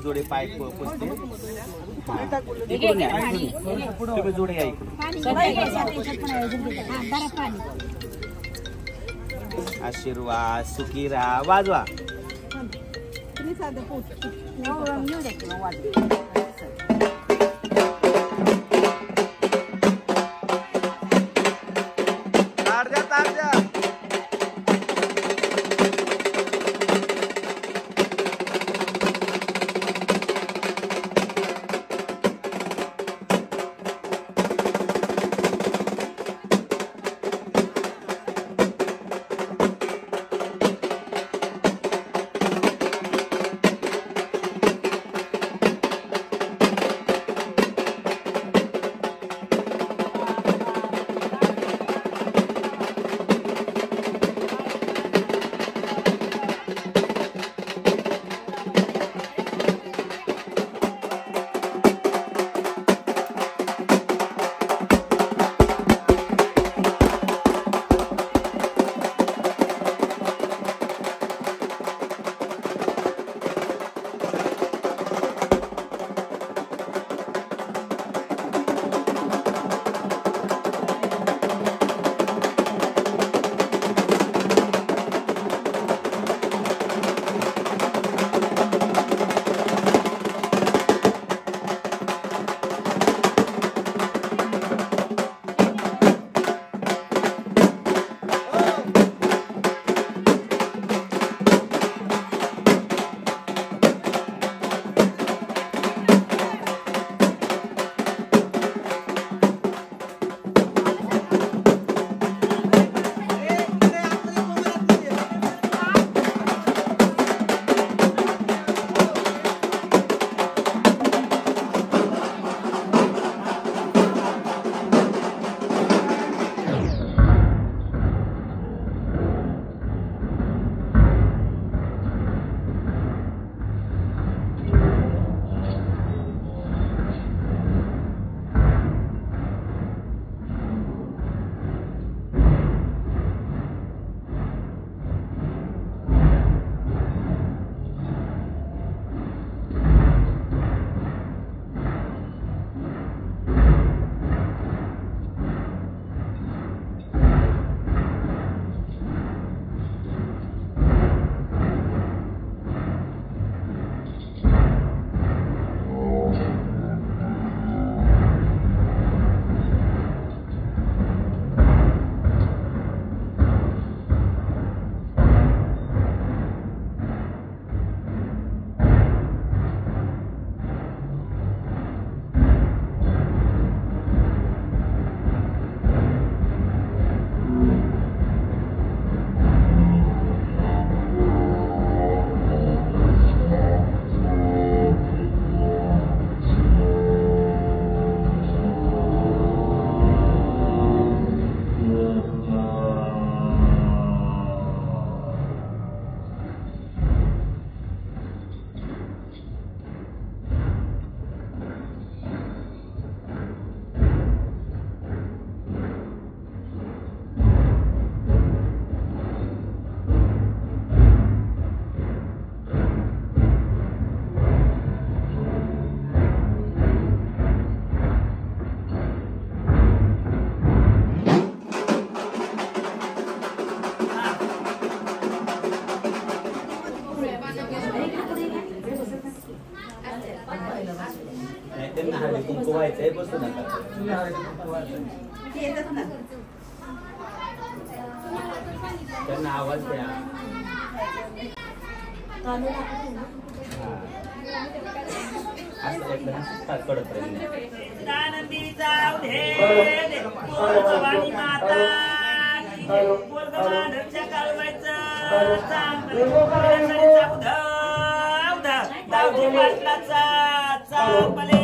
जोडे पाय पुसते इकडून या तुम्ही जोडे या इकडून आशीर्वाद सुखी राहा वाजवा कुंकवायचंय बसू नका त्यांना आवाज द्या असं एकदम कडत राहील आनंदी जाऊ दे भवानी माता पोरगमानच्या कालवायचं चांगलं दावजी पाटलाचा चांगले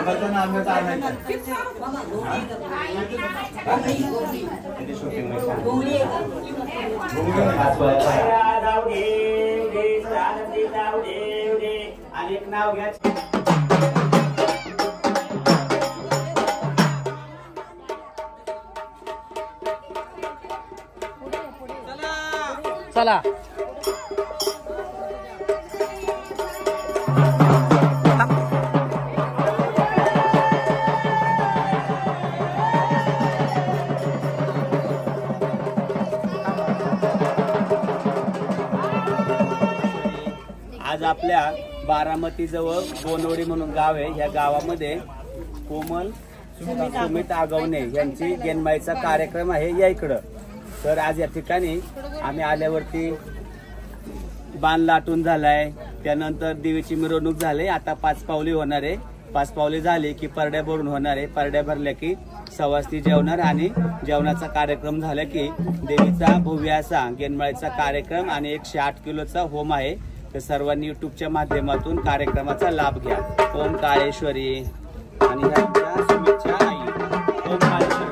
बर्तन आंब्याचा आणायचा किती शूटिंग आणि एक नाव घ्या. चला आज आपल्या बारामती जवळ गोनवडी म्हणून गाव आहे. ह्या गावामध्ये कोमल सुमित आगवणे यांची गेनमाईचा कार्यक्रम आहे या इकडं. तर आज या ठिकाणी आम्ही आल्यावरती बाण लाटून झालाय, त्यानंतर देवीची मिरवणूक झाली. आता 5 पावली होणार आहे. 5 पावली झाली की परड्या भरून होणार आहे. परड्या भरल्या की सवासती जेवणार आणि जेवणाचा कार्यक्रम झाला की देवीचा भव्य असा गेनमाळीचा कार्यक्रम आणि 108 किलोचा होम आहे. तर सर्वांनी युट्यूबच्या माध्यमातून कार्यक्रमाचा लाभ घ्या. ओम काळेश्वरी आणि ह्यांच्या शुभेच्छा आई. ओम काळेश्वरी.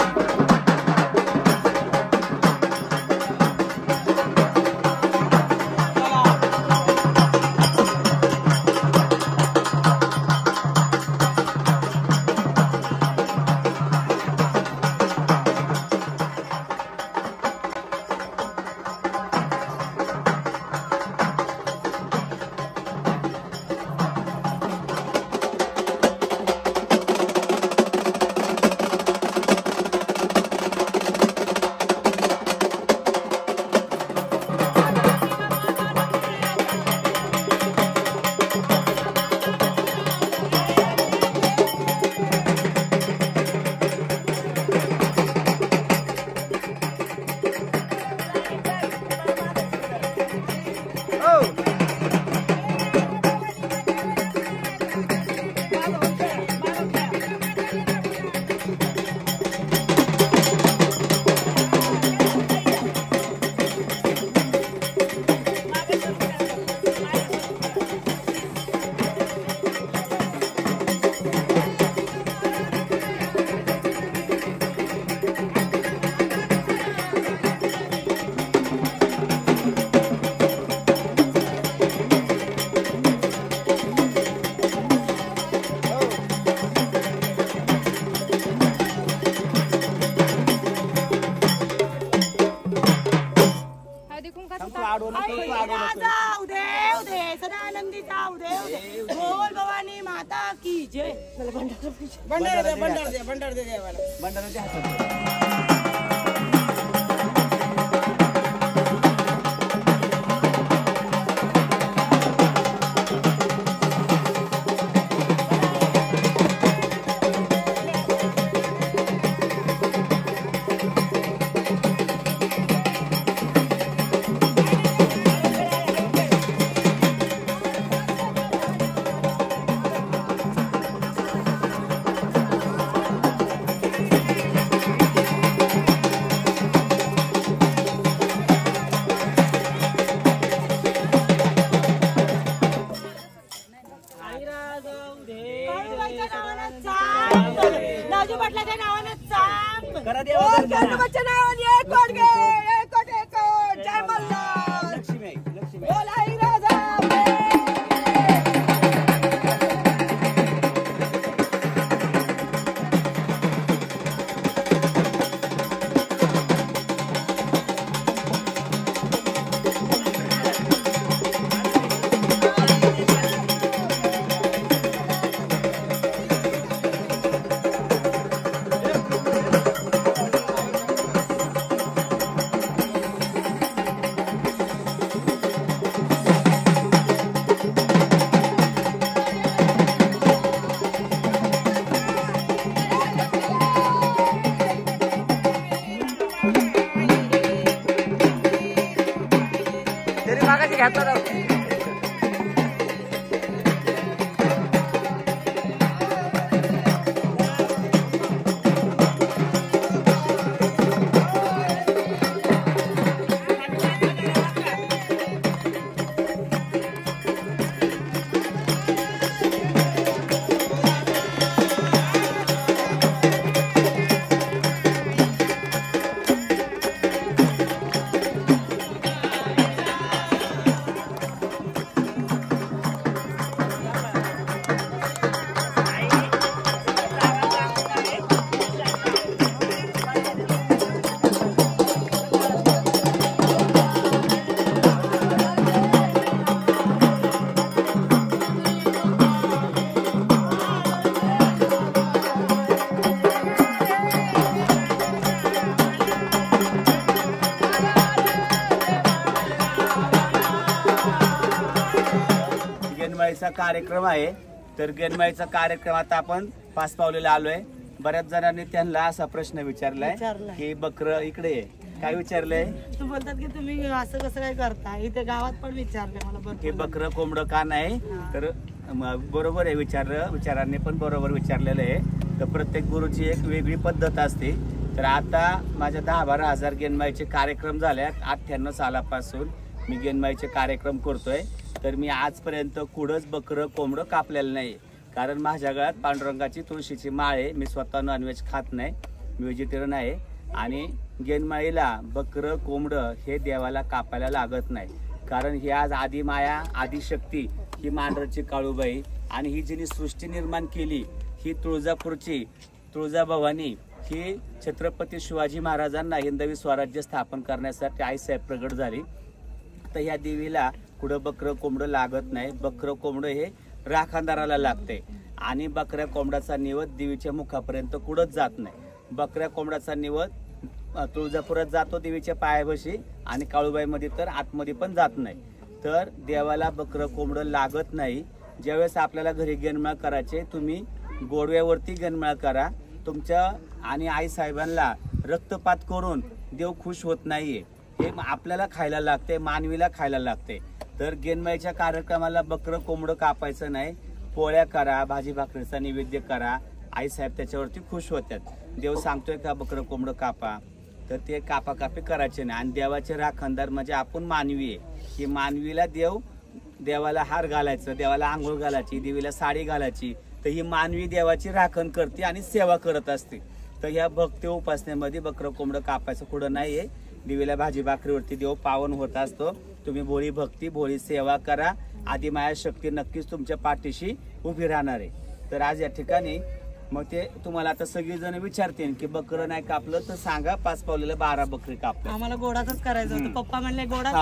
बोल भवानी माता की जय. भंडार दे देवाला. राजू पाटलाच्या नावानं चांग करा देवाच्या नावाने एक कोट घे, एक कोट जय मल्हार. लक्ष्मी लक्ष्मी बोल आई राजा. कार्यक्रम आहे. तर गेनमाईचा कार्यक्रम आता आपण पाच पावलेला आलोय. बऱ्याच जणांनी त्यांना असा प्रश्न विचारलाय की बकर इकडे आहे, काय विचारलंय? तू बोलतात की तुम्ही असं कसं काय करता, इथे गावात पण विचारले मला हे बकर कोंबडं का नाही. तर बरोबर आहे, विचारांनी पण बरोबर विचारलेलं आहे. तर प्रत्येक गुरुची एक वेगळी पद्धत असते. तर आता माझ्या 10-12 हजार गेनमाईचे कार्यक्रम झाले. 98 सालापासून मी गेनमाईचे कार्यक्रम करतोय. तर मी आजपर्यंत कुठंच बकरं कोंबडं कापलेलं नाही. कारण माझ्या गळ्यात पांडुरंगाची तुळशीची माळ आहे. मी स्वतः नॉनव्हेज खात नाही, मी व्हेजिटेरियन आहे. आणि गेनमाईला बकरं कोंबडं हे देवाला कापायला लागत नाही. कारण ही आज आदी माया आदिशक्ती ही मांढरची काळूबाई आणि ही जिने सृष्टी निर्माण केली ही तुळजापूरची तुळजाभवानी ही छत्रपती शिवाजी महाराजांना हिंदवी स्वराज्य स्थापन करण्यासाठी आईसाहेब प्रगट झाली. तर ह्या देवीला कुठं बकरं कोंबडं लागत नाही. बकरं कोंबडं हे राखणदाराला लागते आणि बकऱ्या कोंबड्याचा निवद देवीच्या मुखापर्यंत कुठंच जात नाही. बकऱ्या कोंबड्याचा निवद तुळजापुरात जातो देवीच्या पायापाशी आणि काळूबाईमध्ये तर आतमध्ये पण जात नाही. तर देवाला बकरं कोंबडं लागत नाही. ज्यावेळेस आपल्याला घरी गेनमाळ करायचे तुम्ही गोडव्यावरती गेनमाळ करा. तुमच्या आणि आईसाहेबांना रक्तपात करून देव खुश होत नाहीये. हे आपल्याला खायला लागते, मानवीला खायला लागते. तर गेनमाईच्या कार्यक्रमाला बकरं कोंबडं कापायचं नाही. पोळ्या करा, भाजी भाकरीचा नैवेद्य करा. आईसाहेब त्याच्यावरती खुश होतात. देव सांगतोय का बकरं कोंबडं कापा, तर ते कापाकापी करायचे नाही. आणि देवाचे राखणदार म्हणजे आपण मानवी आहे की मानवीला देवाला हार घालायचं, देवाला आंघोळ घालायची, देवीला साडी घालायची. तर ही मानवी देवाची राखण करते आणि सेवा करत असते. तर ह्या भक्ती उपासनेमध्ये बकरं कोंबडं कापायचं कुठं नाहीये. देवीला भाजी भाकरीवरती देव पावन होत असतो. तुम्ही भोळी भक्ती भोळी सेवा करा. आदिमाया शक्ती नक्कीच तुमच्या पाठीशी उभी राहणार आहे. तर आज या ठिकाणी मग ते तुम्हाला आता सगळेजण विचारतील की बकरं नाही कापलं तर सांगा. पाच पावलेलं 12 बकरी कापलं. आम्हाला गोडाच करायचं होतं. पप्पा म्हणले गोडाच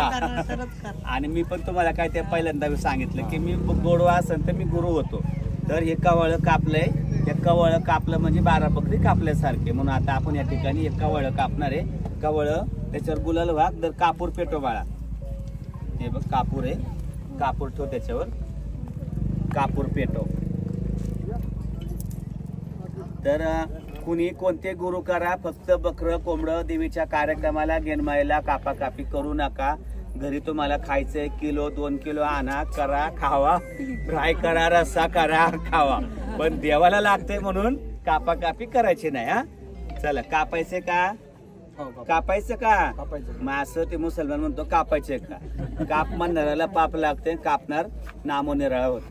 तरच कर. आणि मी पण तुम्हाला काय ते पहिल्यांदा सांगितलं की मी गोडवा असेल तर मी गुरु होतो. तर हे कवळ कापलंय. हे कवळ कापलं म्हणजे 12 बकरी कापल्यासारखे. म्हणून आता आपण या ठिकाणी एक कवळ कापणार आहे. कवळ त्याच्यावर गुलाल वाघ तर कापूर पेटो बाळा. हे बघ कापूर आहे, कापूर ठेव त्याच्यावर, कापूर पेटो. तर कुणी कोणते गुरु करा, फक्त बकरं कोंबडं देवीच्या कार्यक्रमाला गेनमाईला कापाकापी करू नका. घरी तुम्हाला खायचंय 1 किलो 2 किलो आणा, करा, खावा, फ्राय करा, रस्सा करा, खावा. पण देवाला लागतंय म्हणून कापाकापी करायची नाही. हा चला कापायचे का, कापायचं का, मग असं ते मुसलमान म्हणतो कापायचे का. काप म्हणणाऱ्याला पाप लागते, कापणार नामो निराळा होत.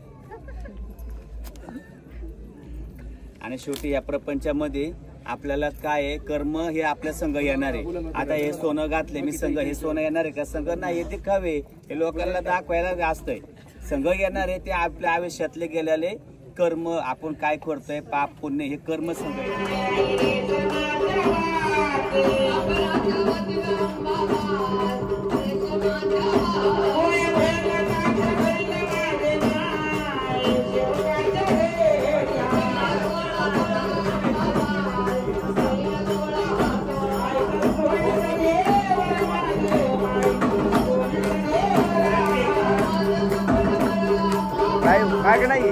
आणि शेवटी या प्रपंचामध्ये आपल्याला काय आहे, कर्म हे आपल्या संघ येणार आहे. आता हे सोनं घातले मी संघ, हे सोनं येणार आहे का संघ नाही. ते खावे हे लोकांना दाखवायला असतंय. संघ येणार आहे ते आपल्या आयुष्यातले गेलेले कर्म, आपण काय करतोय पाप पुण्य हे कर्म संघ. काय नाही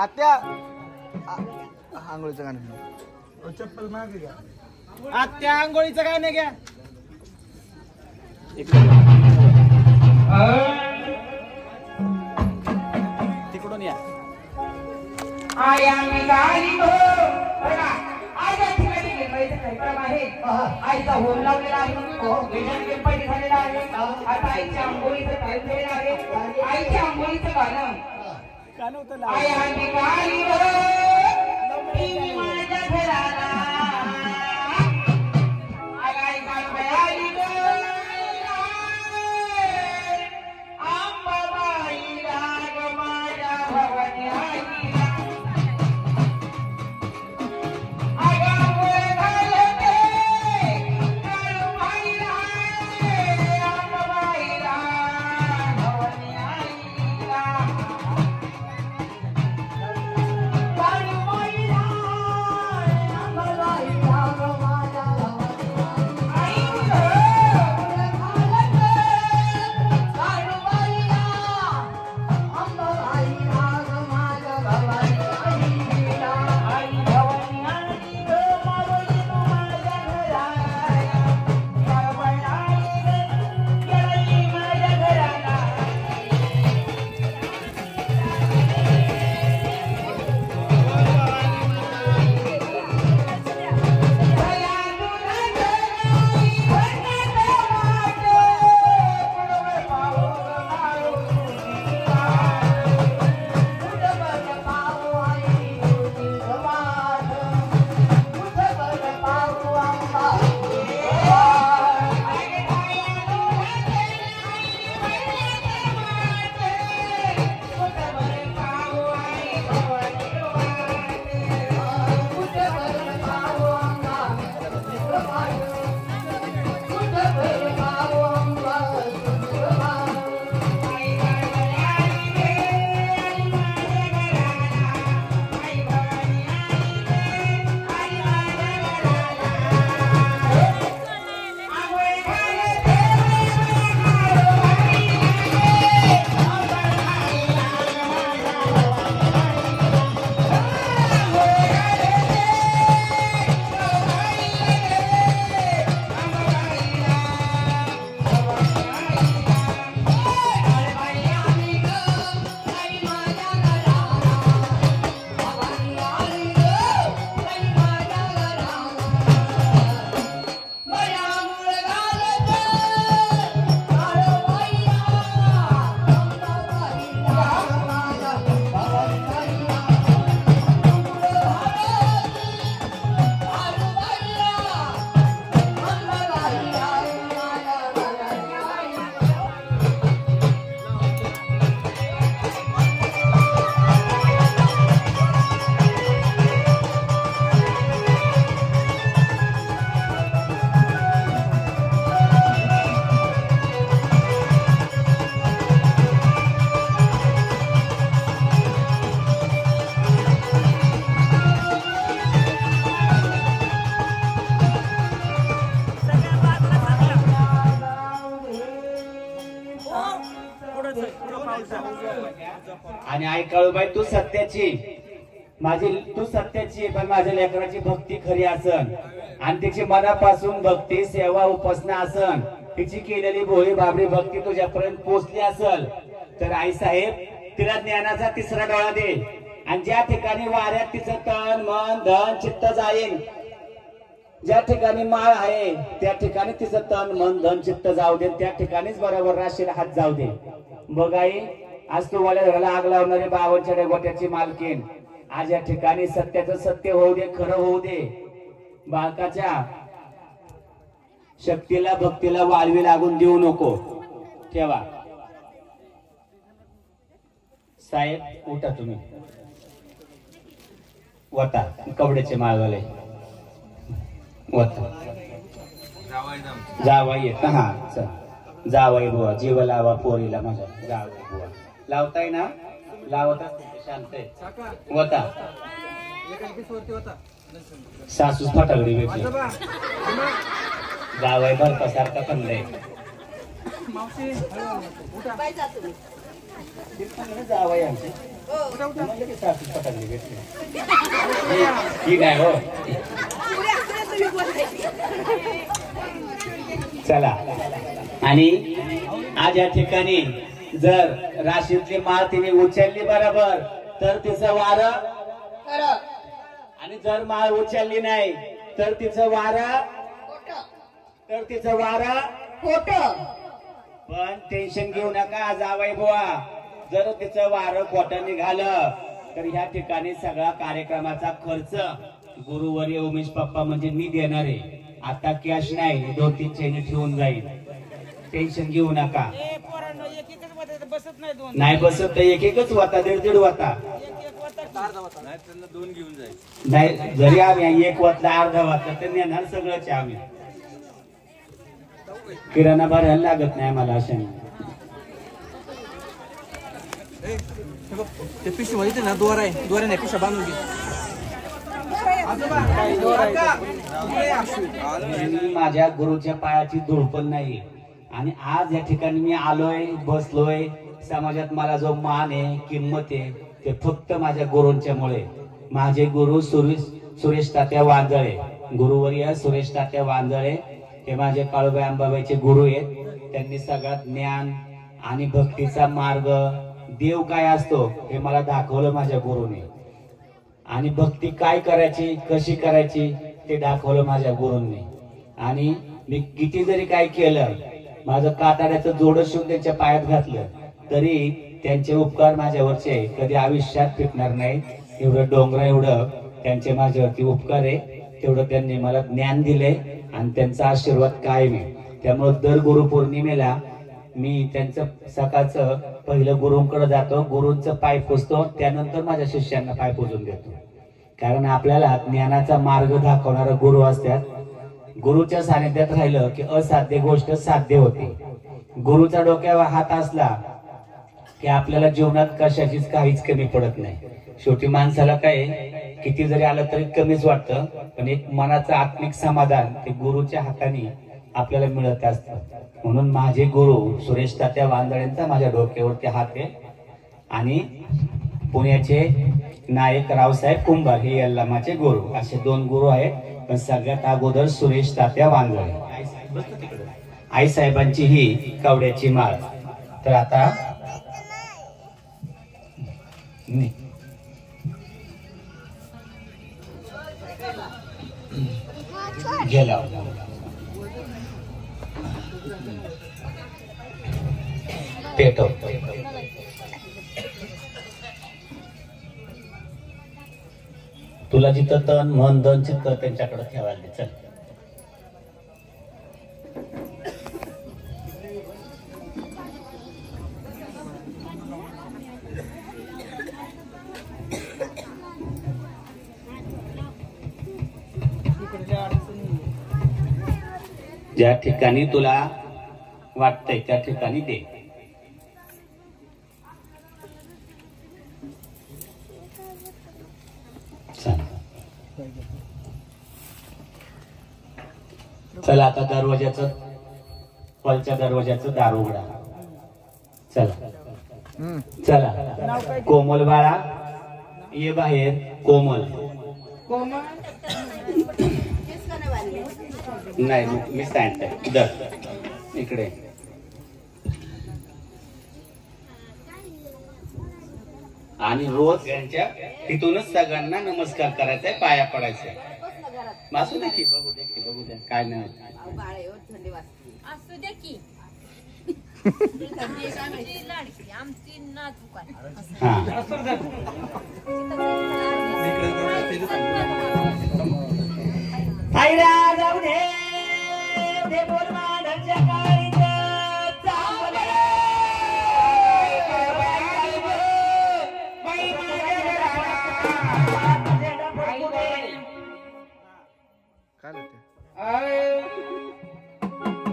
आत्या आंघोळीचं गाणं चप्पल मागे घ्या. आत्या आंघोळीचं गाणं घ्या. तिकडून या. आया निघाली हो बघा आजच्या ठिकाणी गेटवाईचा कार्यक्रम आहे. आईचा होम लावलेला आहे. वेळाने गेटवाई झालेला आहे. आता आईच्या आंघोळीचं टाइम झालेला आहे. आईच्या आंघोळीचं गाणं आया निघाली हो ती माझ्या घराला आई आली गो अंबाबाई राग माझ्या भवानी आई आणि आई काळूबाई तू सत्याची तू सत्याची पण माझ्या लेकराची भक्ती खरी असन आणि तिची मनापासून भक्ती सेवा उपासना असन तिची केलेली भोळी बाबरी भक्ती तुझ्यापर्यंत पोहोचली असल तर आई साहेब तिला ज्ञानाचा तिसरा डोळा दे आणि ज्या ठिकाणी वाऱ्यात तिचं तन मन धन चित्त जाईल ज्या ठिकाणी माळ आहे त्या ठिकाणी तिचं तन मन धन चित्त जाऊ दे त्या ठिकाणीच बरोबर राशीला हात जाऊ दे. बघ आई आज तू मला घराला आग लावणारी 52 गोट्याची मालकीन आज या ठिकाणी सत्याचं सत्य होऊ दे खरं होऊ दे. बालकाच्या शक्तीला भक्तीला वाळवी लागून देऊ नको. ठेवा साहेब उठा तुम्ही वता कपड्याचे माळवाले वता जावाई येत हा चल जावाई बुवा जीव लावा पोरीला माझ्या जावाई बुवा लावताय ना लावता शांत आहे वता सासू फटाकडी भेटली जावाई भरपासारखा पण नाही जावाई आमचे ठीक आहे हो. चला, आणि आज या ठिकाणी जर राशीतली माळ तिने उचलली बरोबर तर तिचं वारं खरं आणि जर माळ उचलली नाही तर तिचं वारं खोट. पण टेन्शन घेऊ नका जावई बुवा, जर तिचं वारं खोटं निघालं तर ह्या ठिकाणी सगळा कार्यक्रमाचा खर्च गुरुवर्य उमेश पप्पा म्हणजे मी देणार आहे. आता कॅश नाही, 2-3 चैनी ठेवून जाईल, टेन्शन घेऊ नका. नाही बसत तर एक एकच वाता, 1.5 वाता नाही. जरी आम्ही एक वातला अर्धा वातला तर नेणार सगळंच आम्ही. किराणा भरायला लागत नाही आम्हाला अशाने. ते पिशवी मध्ये ना दोरा आहे, दोऱ्याने पिशा बांधून घे. मी माझ्या गुरुच्या पायाची धूळ पण नाही. आणि आज या ठिकाणी मी आलोय, बसलोय. समाजात मला जो मान आहे, किंमत आहे, ते फक्त माझ्या गुरूंच्यामुळे. माझे गुरु सुरेश तात्या वांजळे, गुरुवर्य सुरेश तात्या वांजळे हे माझे काळूबाई अंबाबाईचे गुरु आहेत. त्यांनी सगळ्यात ज्ञान आणि भक्तीचा मार्ग, देव काय असतो हे मला दाखवलं माझ्या गुरुने. आणि भक्ती काय करायची, कशी करायची ते दाखवलं माझ्या गुरूंनी. आणि मी किती जरी काय केलं, माझं कातड्याचं जोड शिवून त्यांच्या पायात घातलं तरी त्यांचे उपकार माझ्यावरचे कधी आयुष्यात फिटणार नाही. एवढं डोंगरा एवढं त्यांचे माझ्यावरती उपकार आहे. तेवढं त्यांनी मला ज्ञान दिले आणि त्यांचा आशीर्वाद कायम आहे. त्यामुळे दर गुरुपौर्णिमेला मी त्यांचं सकाळचं पहिलं गुरुंकडे जातो, गुरूंचं पाय पुजतो, त्यानंतर माझ्या शिष्यांना पाय पुजून देतो. कारण आपल्याला ज्ञानाचा मार्ग दाखवणारा गुरु असतात. गुरुच्या सानिध्यात राहिलं की असाध्य गोष्ट साध्य होते. गुरुचा डोक्यावर हात असला की आपल्याला जीवनात कशाचीच काहीच कमी पडत नाही. शेवटी माणसाला काय किती जरी आलं तरी कमीच वाटतं, पण एक मनाचं आत्मिक समाधान ते गुरुच्या हाताने आपल्याला मिळत असतं. म्हणून माझे गुरु सुरेश तात्या वांजळेंचा माझ्या डोक्यावरती हात आहे. आणि पुण्याचे नायक रावसाहेब कुंभार हे यल्लामाचे गुरु, असे 2 गुरु आहेत. पण सगळ्यात अगोदर सुरेश तात्या वांजळे आई साहेबांची ही कवड्याची माळ. तर आता गेला पेटव. तुला जिथं तन मन धन चित्त त्यांच्याकडे ठेवायला दे. चल ज्या ठिकाणी तुला वाटतंय त्या ठिकाणी दे. चला आता दरवाजाचं, हॉलच्या दरवाजाचं दार उघडा. चला चला, कोमल बाळा ये बाहेर. कोमल नाही, मी सांगते दर इकडे. आणि रोज यांच्या तिथूनच सगळ्यांना नमस्कार करायचा आहे, पाया पडायचा आहे. असू दे की, बघू दे की, बघू दे, काय नाही. असू दे की आमची जाऊ दे ते बोल माणच्या काळीत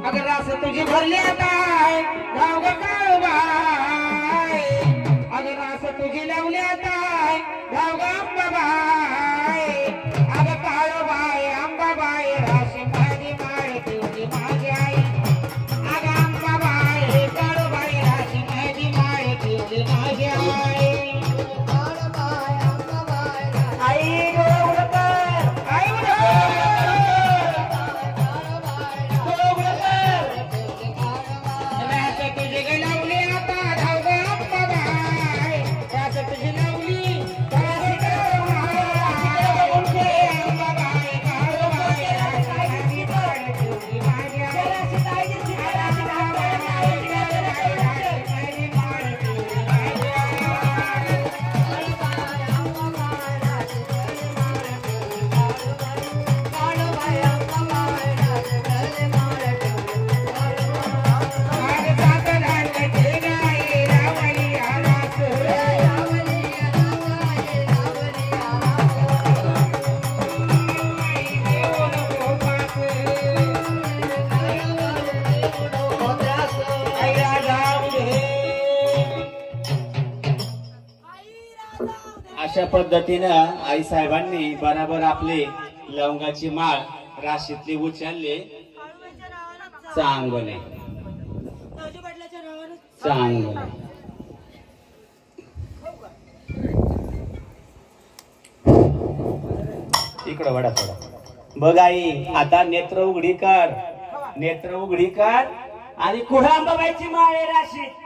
अगर असं तुझी भरली काय गाव बाय, अगर असं तुझी लावली काय गाव बाय, अगं काळ बाय आंबा बाय राशी बाय. अशा पद्धतीनं आई साहेबांनी बराबर आपली लवंगाची माळ राशीतली उचलली. चांगले चांगले इकडं वडा थोडा बघ आई. आता नेत्र उघडी कर, नेत्र उघडी कर आणि कुठं अंबाबाईची माळ आहे राशीत.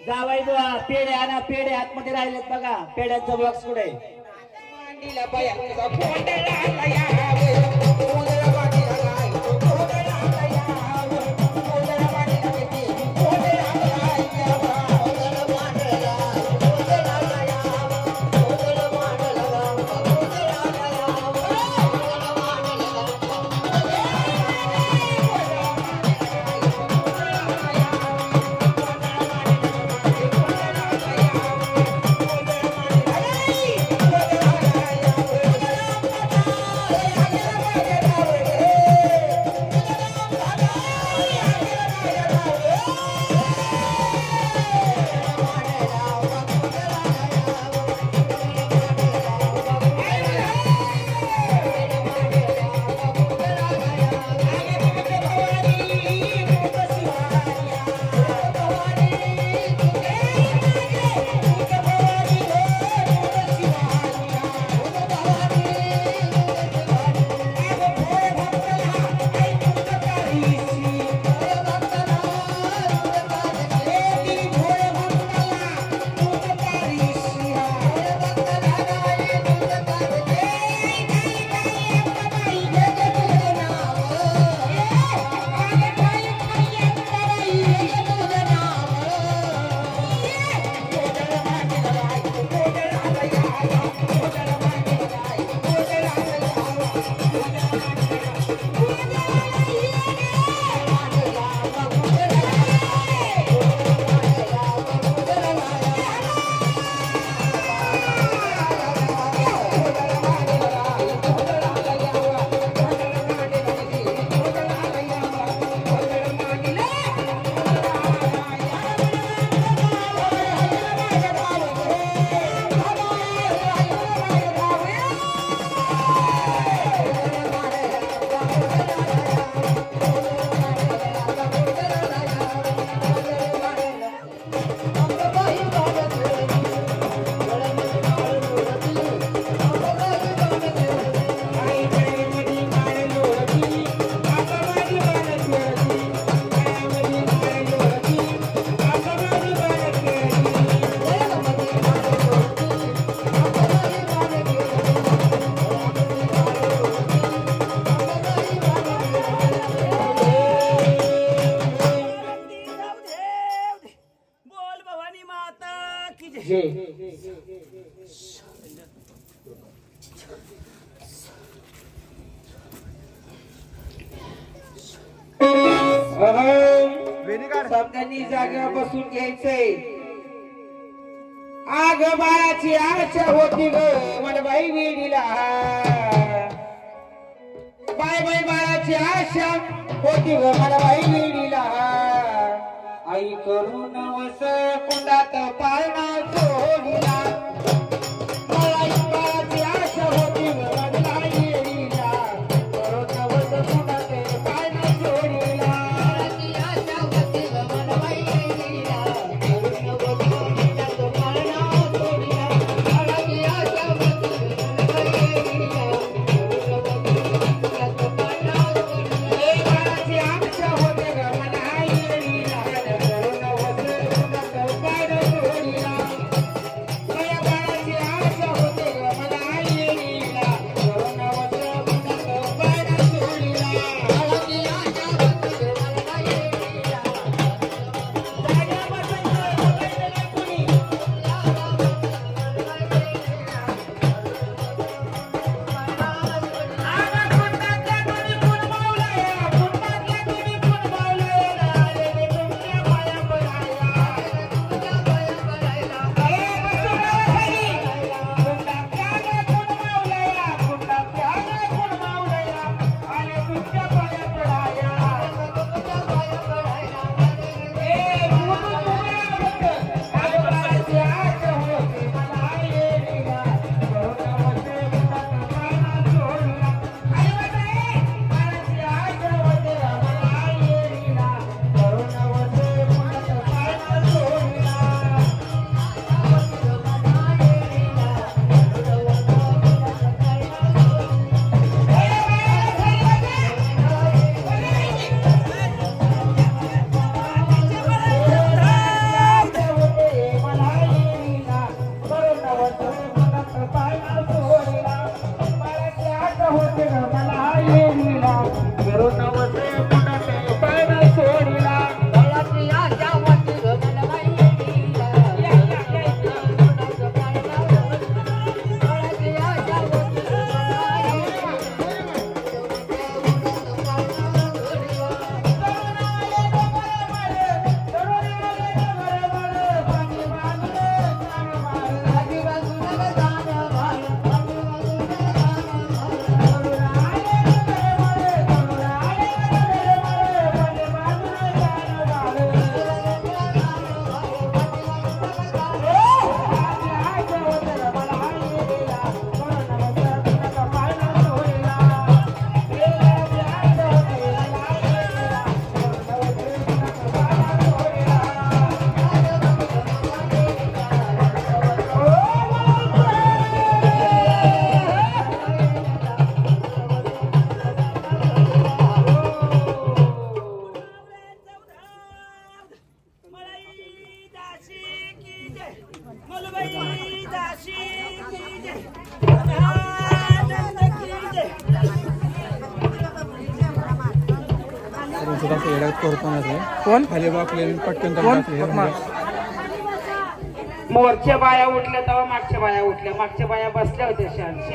जावाई बुवा पेढे आणा, पेढे आतमध्ये राहिलेत बघा. पेढ्यांचा बॉक्स कुठे? समजांनी जागेवर बसून घ्यायचंय. आग बाळाची आशा होती ग मनबाई वेडीला, बाय बाय बाळाची आशा होती ग मनबाई वेडीला. आई करून वस कुंडात पाळणा सोडीला, बाळाची आशा होती ग मनबाई वेडीला, करून वस कुंडात पाळणा सोडीला. होते मला येईला करून वसे कुणाचे पण सोडीला कोण खाली वाकले पटकन मोरच्या बाया उठल्या तेव्हा मागच्या बाया उठल्या मागच्या बाया बसल्या होत्या शाने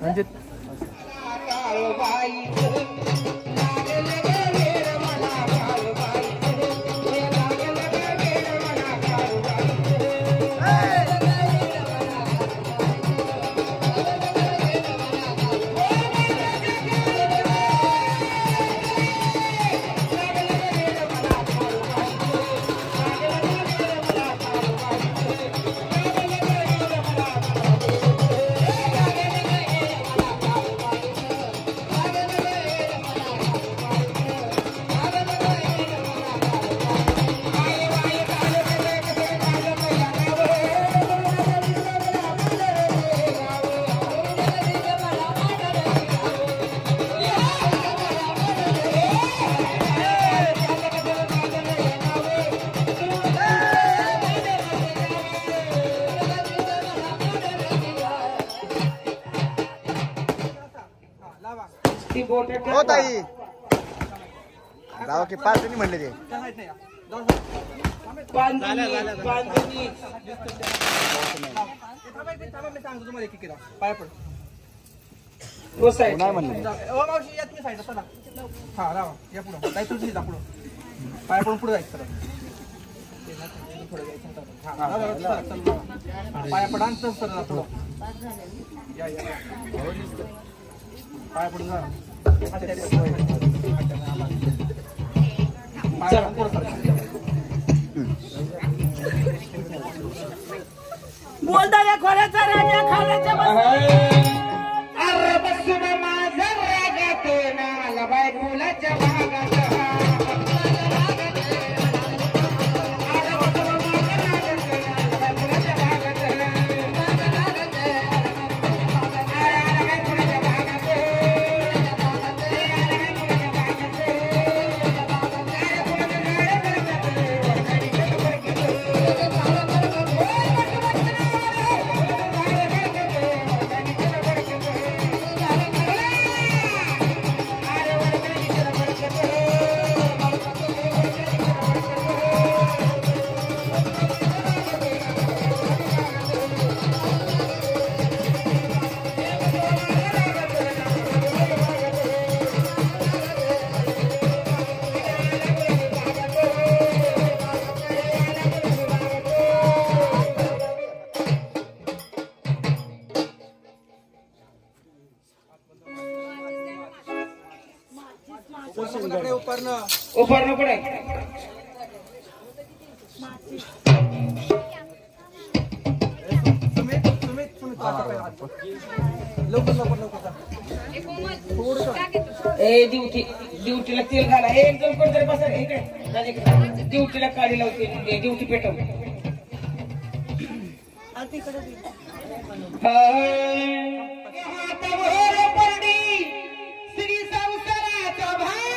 म्हणजे हो ताई जाऊ की 5 जणी म्हणले ते पाय पड नाही म्हणले मावशी यात मी साईड चला हा राहा या पुढं काय तुझी जा पुढं पाय पडून पुढे जायचं पाया पडा सर पुढं या पाय पडून जा बोलता खोऱ्याचा राजा खाण्याच्या अरे बसून माझा रागात ना बाय मुलाच्या भागात ऊपर पड़े ड्युटीला तेल घाला एकदम कोणतरी बसा इकडे ड्युटीला काढी लावते ड्युटी पेटव श्री संसाराचा भाई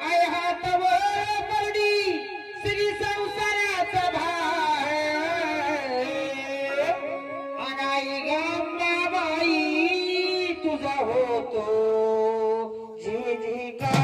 आय हातावर परडी श्री संसाराचा भाई अनाई गंगाबाई तुझा होतो जे जे का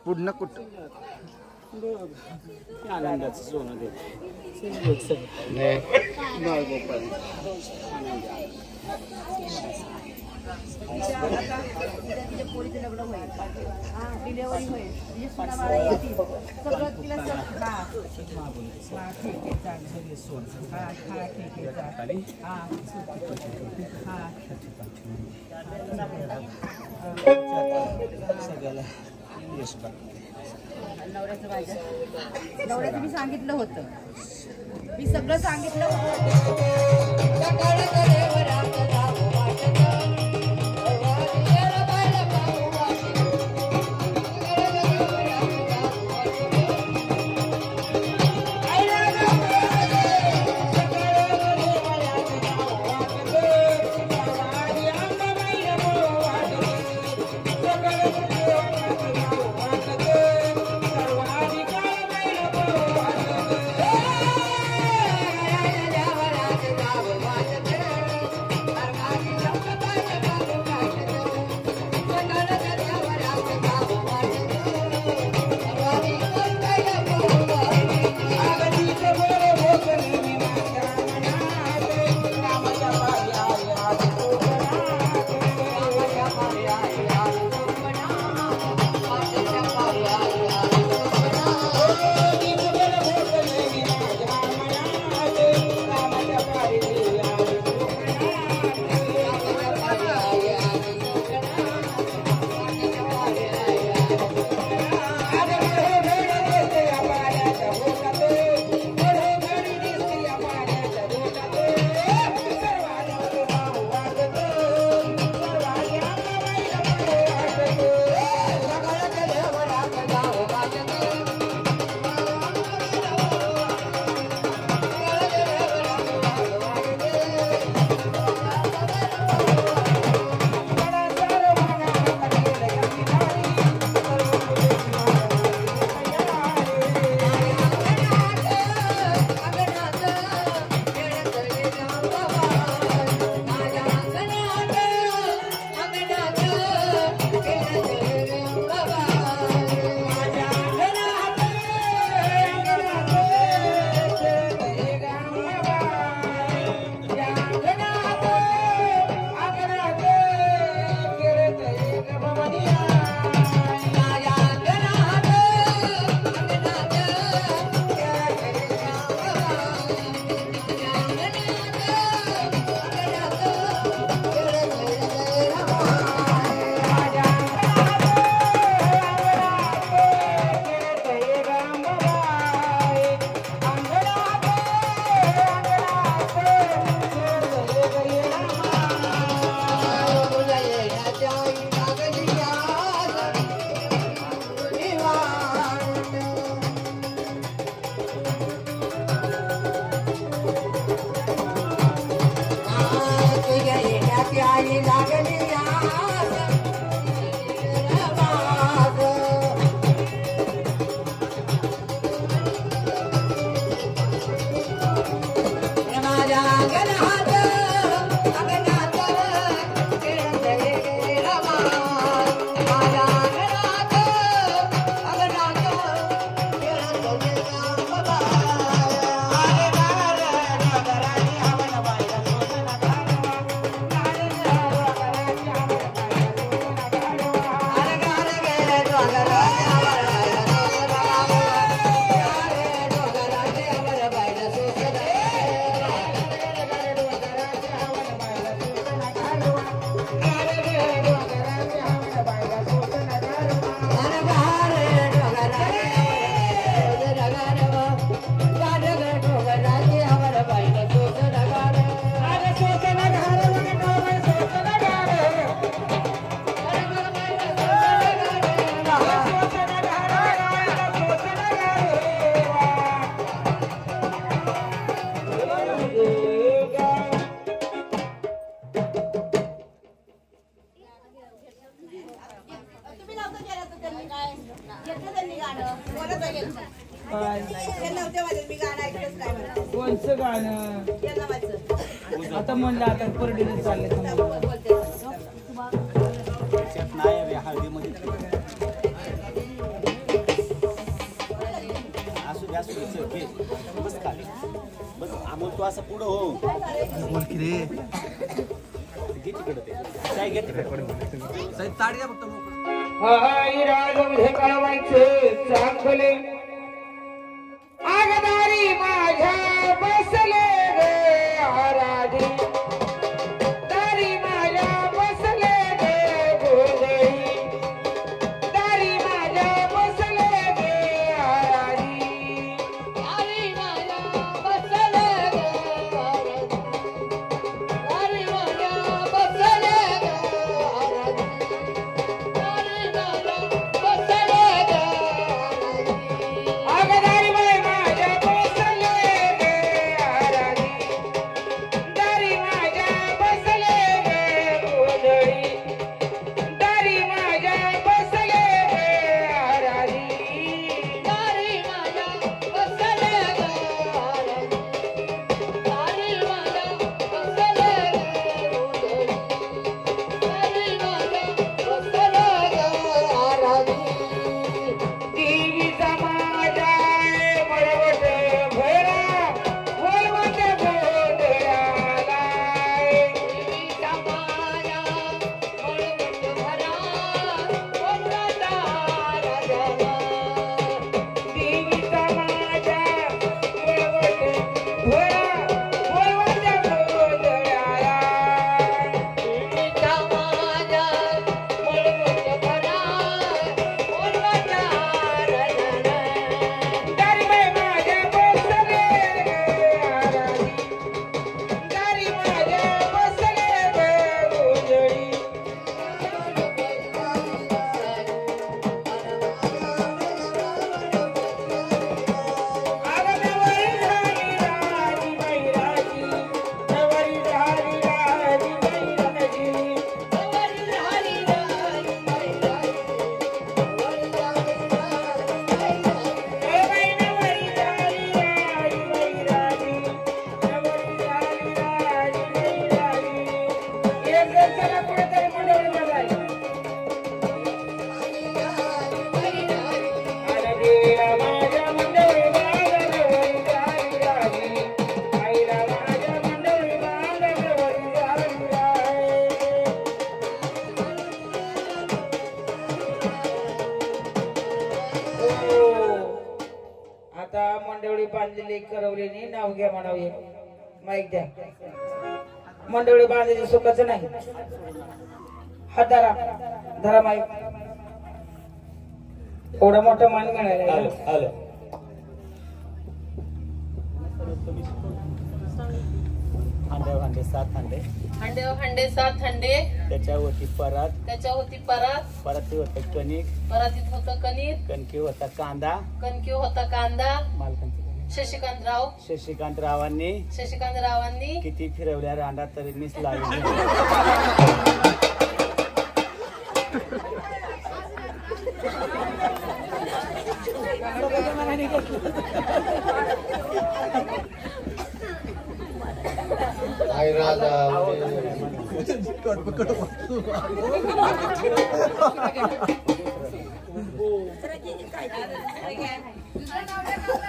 पुढनं कुठं आनंदाचं सोनं दे बाळगोपाळ तिच्या पोरीचं लग्न होईल डिलेवरी होईल तिची सुनाबाळा येतील सगळं तिला ठीक आहे चालेल ठीक सगळ्याला यश बा नवऱ्याचं मी सांगितलं होतं मी सगळं सांगितलं होतं कोणचं गाणं आता म्हणलं आता परडीने चालले हळदीमध्ये असू दे, चल, घे. बस खाली बस. अमोल तू असं पुढं हो. बोल की रे घे तिकडं ते काय घे तिकडं. साहेब ताट घ्या फक्त मोकळं. हाय राजमधे कळवायचे चांगले आगदारी माझ्या बसले गे आराधी दारी माझ्या बसले गे गोंधळी दारी माझ्या बसले गे आराधी दारी माझ्या बसले गे आराधी दारी माझ्या बसले गे आगदारी बाई माझ्या बसले गे आराधी दारी माझ्या बसले गे गोंधळी दारी माझ्या बसले गे आराधी दारी माझ्या बसले गे आराधी दारी माझ्या बसले गे गोंधळी दारी माझ्या बसले गे आराधी देवीचा माझा बळवट भैरा बोलवत गोंधळाला देवीचा माझा बळवट भरा बोलवत राजाला देवीचा माझा बळवट भरा बोलवत गोंधळाला देवीचा माझा बळवट भरा बोलवत राजाला दारी बाई माझ्या बसले गे आराधी दारी माझ्या बसले गे गोंधळी आग नवरी झाली राजी बाई राजी नवरी झाली राजी बाई राजी नवरी झाली राजी बाई राजी नवरी झाली राजी बाई राजी नवरी झाली राजी बाई राजी एक जण चला कुठेतरी मंडळी बघायला आईला माझ्या मंडळी बांधवरी झाली राजी आईला माझ्या मंडळी बांधवरी झाली राजी आता मंडळी बांधलेली करवलेली नाव घ्या म्हणावे माईक द्या मंडळी बांधायची सुखाचं नाही हात धरा धरा माईक एवढा मोठा मान मिळाला आलं आलं. हांडे हांडे 7 हांडे हंडे हंडे 7 हंडे त्याच्यावरती परात त्याच्या होती परात परत होतं कणिक परातीत होतं कणिक कणकी होता कांदा कणकी होता कांदा मालकांचं शशिकांतराव शशिकांतरावांनी किती फिरवल्या रांडा तरी मीच लागली.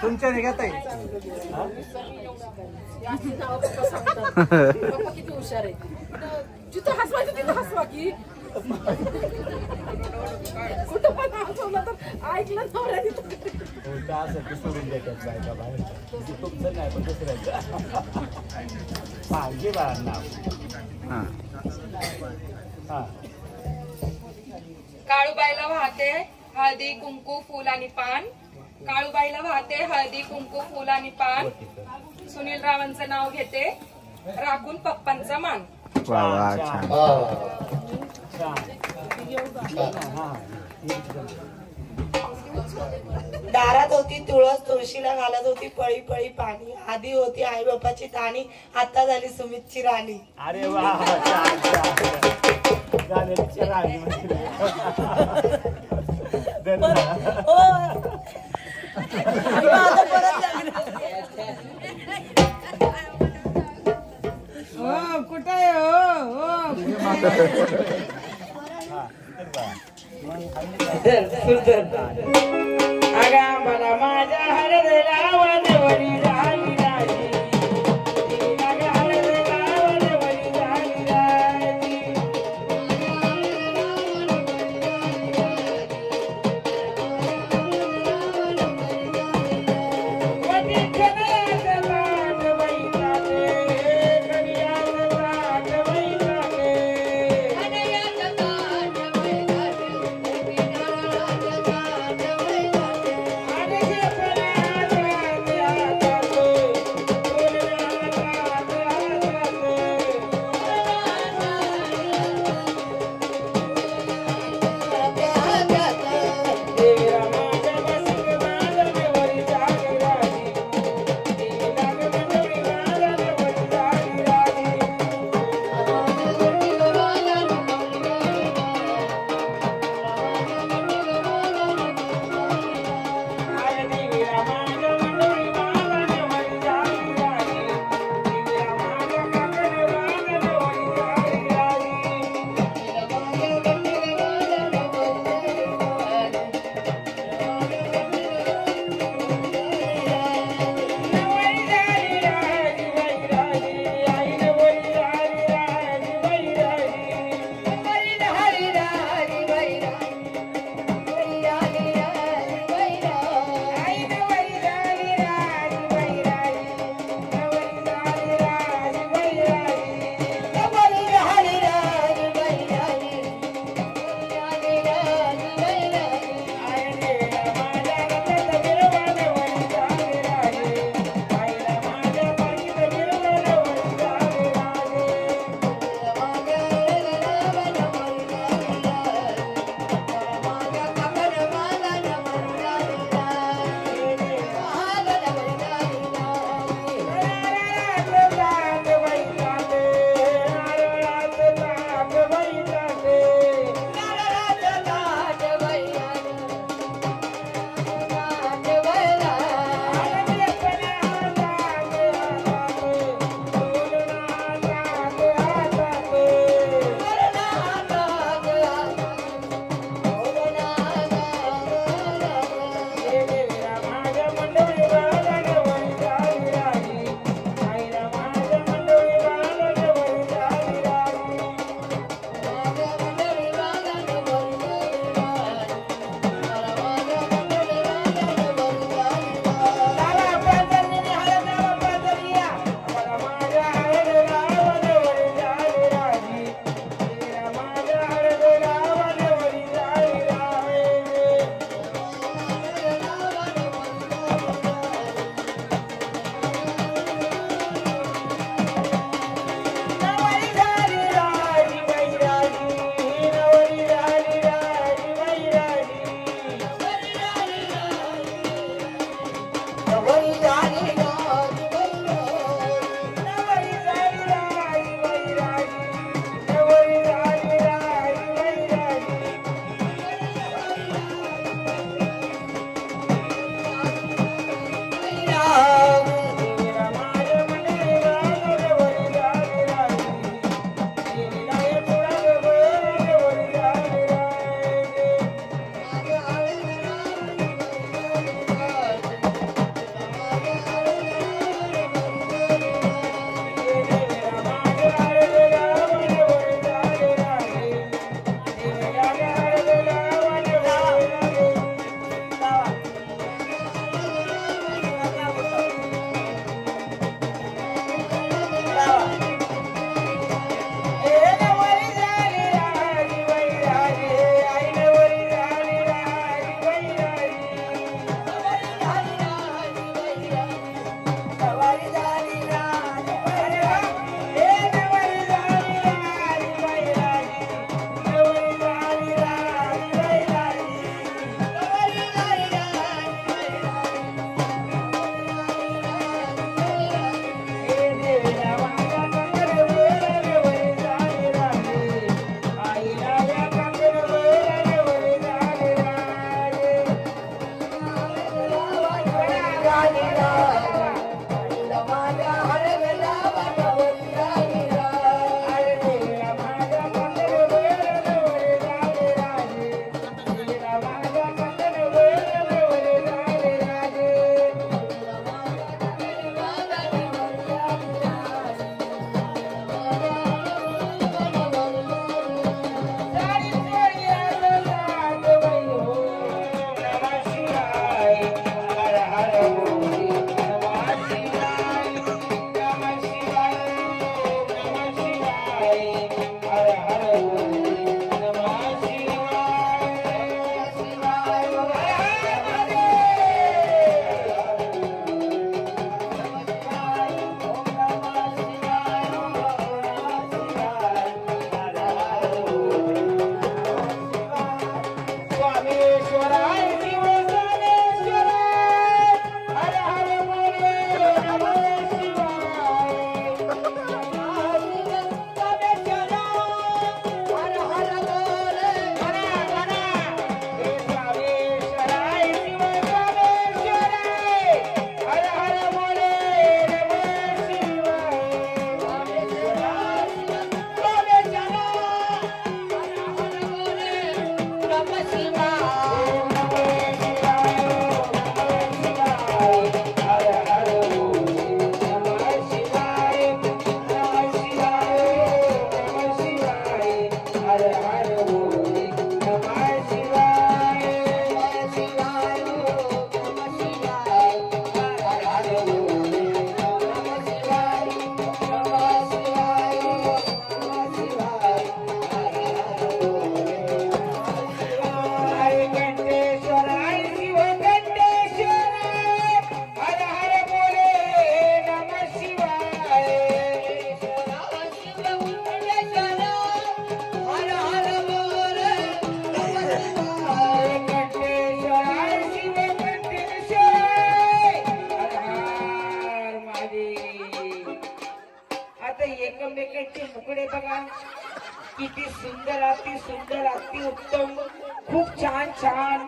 तुमच्या निघात आहे किती हुशार आहे जिथं हसवायचं तिथं हसवा की कुठं पण हसवलं तर ऐकलं नवऱ्या उलटा असं की सोडून देतात बायका बाहेर तुमचं नाही पण दुसऱ्याचं. हा घे बाळा नाव. हा काळूबाईला वाहते हळदी कुंकू फुल आणि पान काळूबाईला वाहते हळदी कुंकू फुल आणि पान सुनील रावांचं नाव घेते राखून पप्पांचा मान. दारात होती तुळस तुळशीला घालत होती पळी पळी पाणी आधी होती आई बापाची ताणी आता झाली सुमितची राणी. अरे वा कुठे आगा मला माझ्या हरदला सोमेश्वराय शिव सोमेश्वराय हर हर बोले नमः शिवाय हर हर बोले गणा गणा हे सोमेश्वराय शिव सोमेश्वराय हर हर बोले नमः शिवाय आता एकमेकांचे मुकडे बघा किती सुंदर अति उत्तम खूप छान छान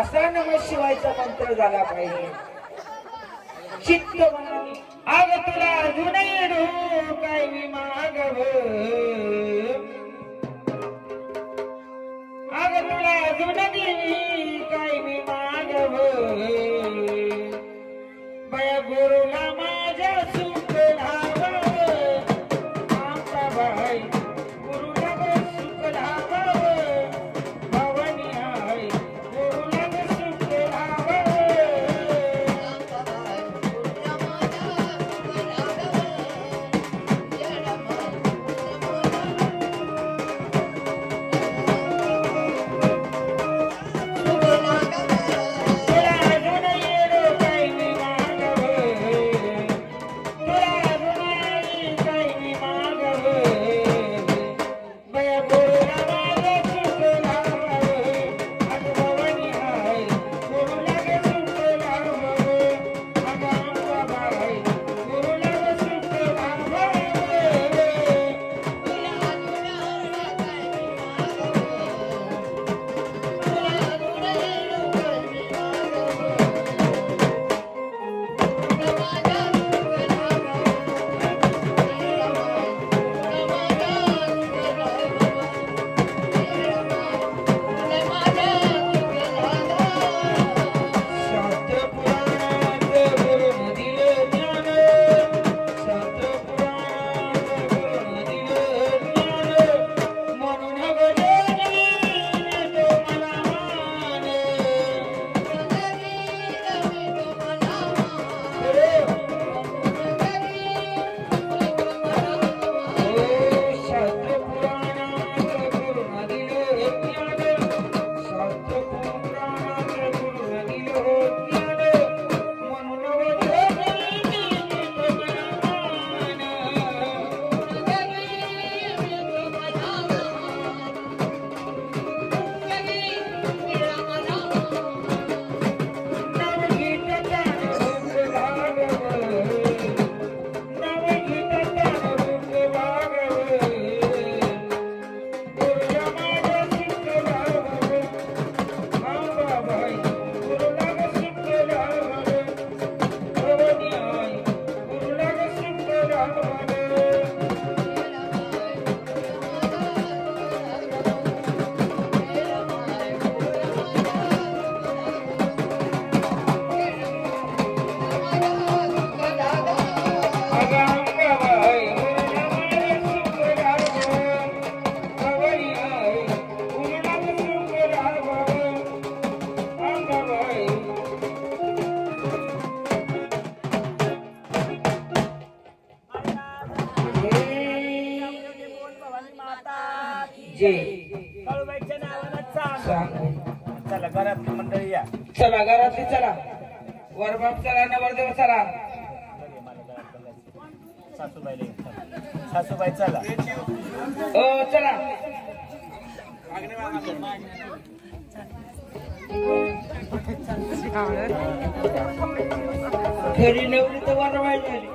असा नमः शिवायचा मंत्र झाला पाहिजे चित्त मनाने आग तुला अजून येडू काय मी मागव आग तुला अजून देवी काय मी मागव बया गुरुला माझ्या सुख लावावं आमचा बाई गुरुला सुख लावावं भवानी आहे गुरुला सुख लावावं चला घरातली मंडळी या चला घरातली चला वरबाप चला नवरदेव चला सासूबाई चला चला घरी नवरी तर वरवाय झाली.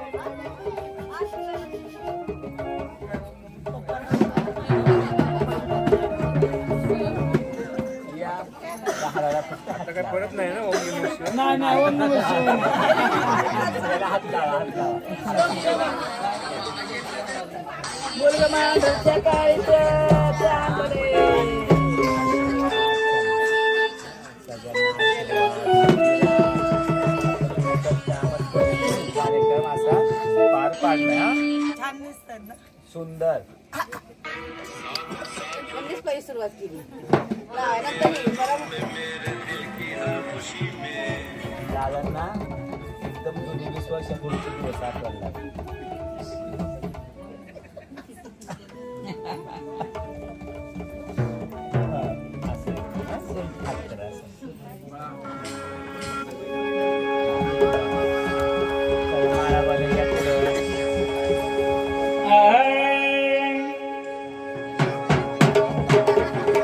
परत नाही ना नाही ओम नमः शिवाय. मुलगा मांडरच्या काळीच्या चांदणे. कार्यक्रम असा पार पाडला. छान दिसतात ना. सुंदर. त्यांनीच पहिली सुरुवात केली. नंतर दादांना एकदम जुनी 20 वर्षापूर्वीचे दिवस आठवला.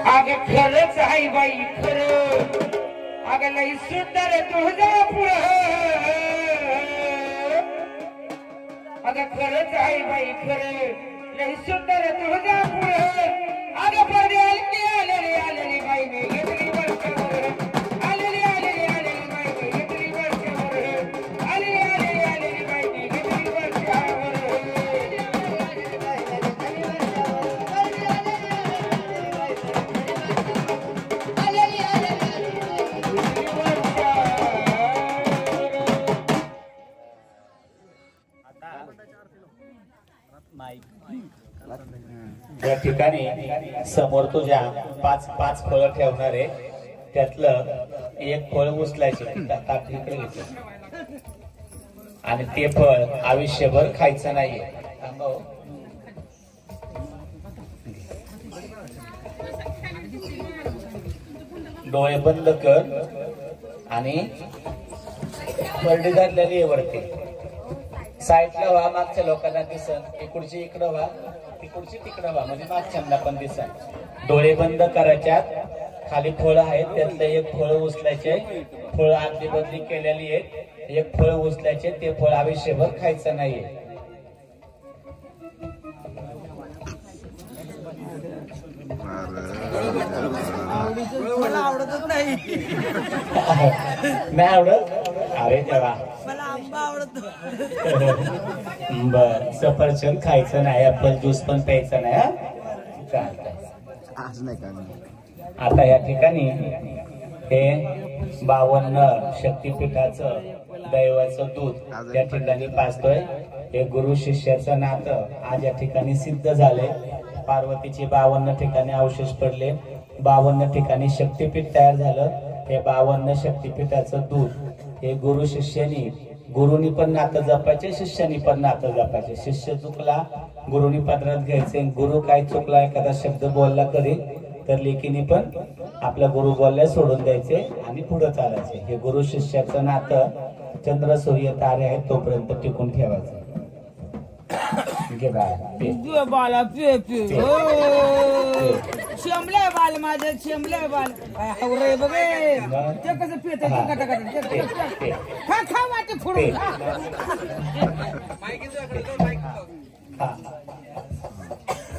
अगं खरंच आहे बाई खरं. अगं लई सुंदर तुळजापूर. अगं खरंच आहे बाई खरं. लई सुंदर तुळजापूर. अगं पडदे आलेली बाई मी घेतली वर्षभर. आलेली बाई मी घेतली वर्षभर. आलेली बाई मी घेतली वर्षभर. या ठिकाणी समोर तुझ्या 5 फळं ठेवणार आहे. त्यातलं एक फळ उचलायचे ताकदीकडे घ्यायचं आणि ते फळ आयुष्यभर खायचं नाहीये. डोळे बंद कर आणि बर्डी घातलेली आहे वरती. साईडला व्हा, मागच्या लोकांना दिसन. इकडची इकडं व्हा, तिकडची तिकडं व्हा, म्हणजे मागच्यांना पण दिसन. डोळे बंद करायच्यात. खाली फळं आहेत, त्यातलं एक फळ उचलायचे. फळ आदली बदली केलेली आहेत. एक फळ उचलायचे, ते फळ आयुष्यभर खायचं नाहीये. मला आवडतच नाही. नाही आवडत. अरे देवा. मला आंबा आवडतो. बर, सफरचंद खायचं नाही, ऍपल ज्यूस पण प्यायचं नाही. आज नाही का. आता या ठिकाणी हे 52 शक्तिपीठाचं दैवाचं दूध या ठिकाणी पाजतोय. हे गुरु शिष्याचं नातं आज या ठिकाणी सिद्ध झालंय. पार्वतीचे 52 ठिकाणी अवशेष पडले. 52 ठिकाणी शक्तिपीठ तयार झालं. हे 52 शक्तिपीठाचं दूध हे गुरु शिष्यानी, गुरुनी पण नातं जपायचे, शिष्यानी पण नातं जपायचे. शिष्य चुकला गुरुनी पदरात घ्यायचे. गुरु काय चुकला, एखादा शब्द बोलला कधी तर लेकीनी पण आपला गुरु बोलल्या सोडून द्यायचे आणि पुढे चालायचे. हे गुरु शिष्याचं नातं चंद्र सूर्य तारे आहेत तोपर्यंत टिकून ठेवायचं. बाला पे शेमले बाल माझे शेमले बाल हवरे बघे. ते कसं पित खा वाटे फोडून.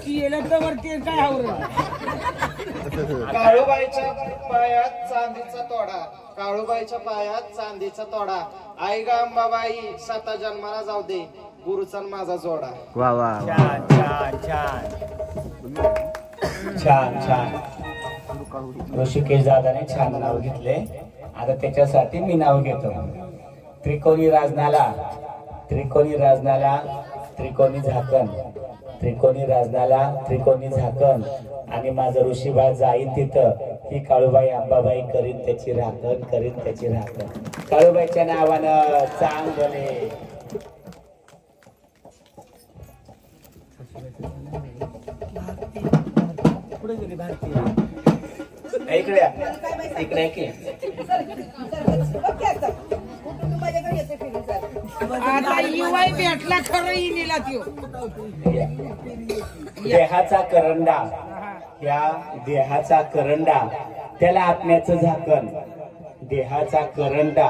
केलं तर वरती काय हवरं. काळूबाईच्या पायात चांदीचा तोडा. काळूबाईच्या पायात चांदीचा तोडा. आई गा अंबाबाई 7 जन्माला जाऊ दे. गुरुचा माझा जोडा. वा वा. छान छान छान छान छान. ऋषिकेश दादाने छान नाव घेतले. आता त्याच्यासाठी मी नाव घेतो. त्रिकोणी राजनाला, त्रिकोणी राजनाला, त्रिकोणी झाकण, त्रिकोणी राजनाला, त्रिकोणी झाकण. आणि माझं ऋषीबाळ जाईन तिथं ही काळूबाई अंबाबाई करीन त्याची राखण, करीन त्याची राखण. काळूबाईच्या नावानं चांगले. पुढे गेली भारती. इकडे इकडे की आता युवाई भेटला खरं इनीला त्यो. देहाचा करंडा, या देहाचा करंडा त्याला आत्म्याचं झाकण. देहाचा करंडा,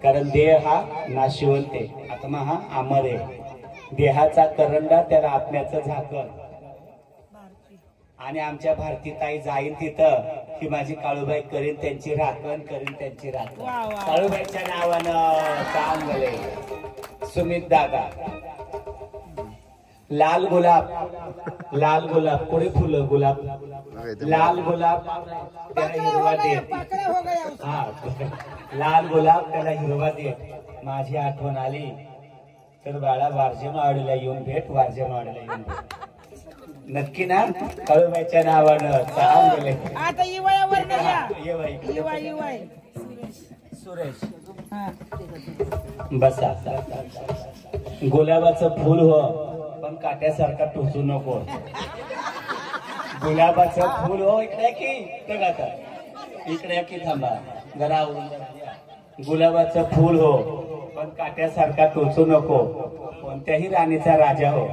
कारण देह हा नाशिवंत आहे, आत्मा हा अमर आहे. देहाचा करंडा त्याला आत्म्याचं झाकण. आणि आमच्या भारतीताई जाईन तिथं की माझी काळूबाई करीन त्यांची राखण, करीन त्यांची राखण. काळूबाईच्या नावानं चांगले सुमित दादा. लाल गुलाब, लाल गुलाब, कोणी फुलं गुलाब, लाल गुलाब त्याला हिरवा दे. हा, लाल गुलाब त्याला हिरवा दे. माझी आठवण आली तर बाळा वारजेमावाडीला येऊन भेट, वारजेमावाडीला येऊन भेट नक्की ना. काळूबाईच्या नावानं चांगले. आता युवायावर सुरेश बसा. गुलाबाचं फुल हो पण काट्यासारखा टोचू नको. गुलाबाचं फुल हो. इकडे की आता इकडे की थांबा जरा. गुलाबाचं फुल हो पण काट्यासारखा टोचू नको. कोणत्याही राणीचा राजा हो,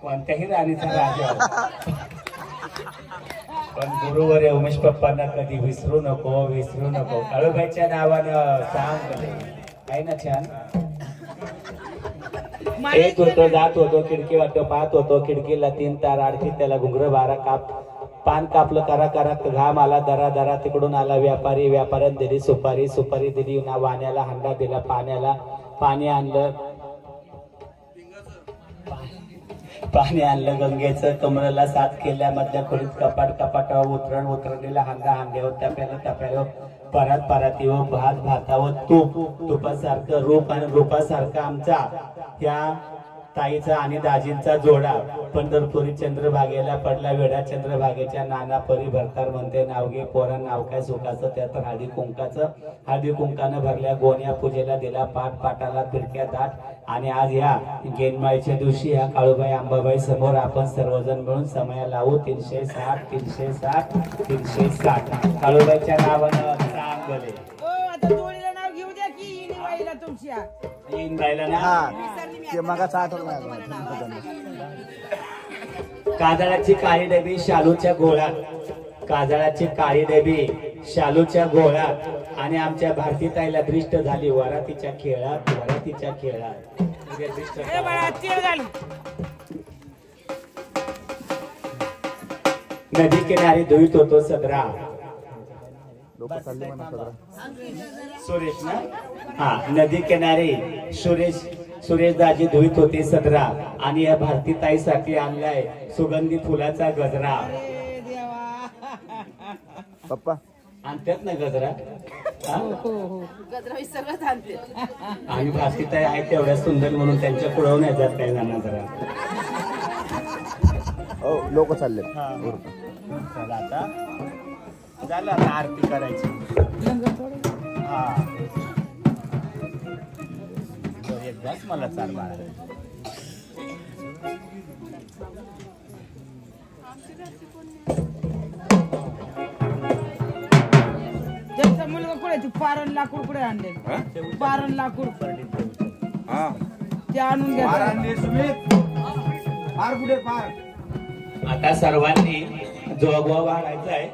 कोणत्याही राणीचा राजा हो, पण गुरुवर उमेश पप्पांना कधी विसरू नको, विसरू नको. काळूबाईच्या नावानं सांग आहे ना. छान येत होतो, जात होतो, खिडकी वाटो पाहत होतो. खिडकीला 3 तार आडकी, त्याला घुंगर 12 काप. पान कापलं करा करा, घाम आला दरा दरा. तिकडून आला व्यापारी, व्यापाऱ्याने दिली सुपारी, सुपारी दिली ना वाण्याला. हंडा दिला पाण्याला, पाणी आणलं, पाणी आणलं गंगेचं. कमळाला साथ केल्या, मधल्या खोलीत कपाट, कपाटावर उतरण, उतरणीला हांडा, हांड्यावर टप्याला, टप्यावर परात, परातीवर भात, भातावर तूप, तुपासारखं रूप आणि रूपासारखा आमचा या ताईचा आणि दाजींचा जोडा. पंढरपुरी चंद्रभागेला पडला वेडा, चंद्रभागेच्या नाना परी भरतार म्हणते नाव घे पोरा. नाव काय सुखाचं, त्यात हळदी कुंकाचं. हळदी कुंकानं भरल्या गोण्या, पूजेला दिला पाठ, पाटाला फिरक्या दाट. आणि आज ह्या गेनमाळीच्या दिवशी ह्या काळूबाई अंबाबाई समोर आपण सर्वजण मिळून समया लावू. 360 360 360 काळूबाईच्या नावानं चांगले. नाव घेऊ द्या की इनबाईला तुमच्या. इनबाईला ना मगाच आठवलं. काजळाची काळी डबी शालूच्या गोळात, काजळाची काळी डबी शालूच्या गोळात. आणि आमच्या भारतीताईला दृष्ट झाली वरातीच्या खेळात, वरातीच्या खेळात. नदी किनारी धुईत होतो सदरा. सुरेश ना. हा, नदी किनारी सुरेश दाजी धुईत होते सदरा. आणि या भारतीताईसाठी आणलाय सुगंधी फुलाचा गजरा. पप्पा आणतात ना गजरा. गजरा सगळं आणते. आणि भारतीताई आहे तेवढ्या सुंदर म्हणून त्यांच्या पुढे नाही जात काही जणांना जरा. लोक चालले. चला आता झालं, आता आरती करायची. हा एकदाच मला चार बाळा. त्यांचा मुलगा कुठे पारण लाकूड कुठे आणले. पारण लाकूड ते आणून घ्या. आता सर्वांनी जोगवा वाढायचा आहे.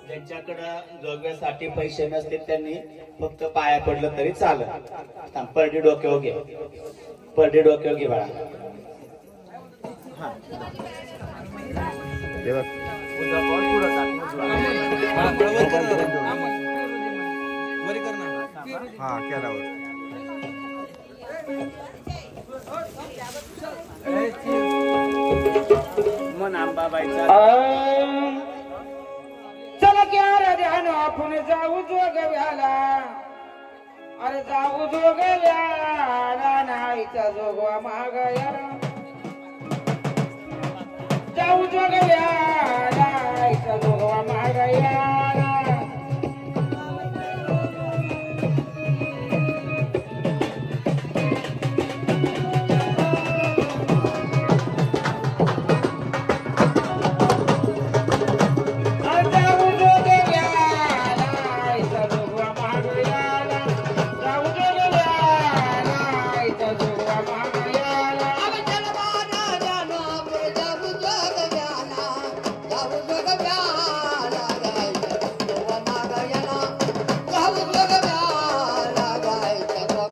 ज्यांच्याकडं जोगव्यासाठी पैसे नसते त्यांनी फक्त पाया पडलं तरी चालत. परडी डोक्यावर घे, परडी डोक्यावर घे बाळा. हा केल्यावर मन आंबाबाईचा. चला की ध्यान आपण जाऊ जोगव्याला. अरे जाऊ जोगव्याला, नाहीचा जोगवा मागया. जाऊ जोगव्या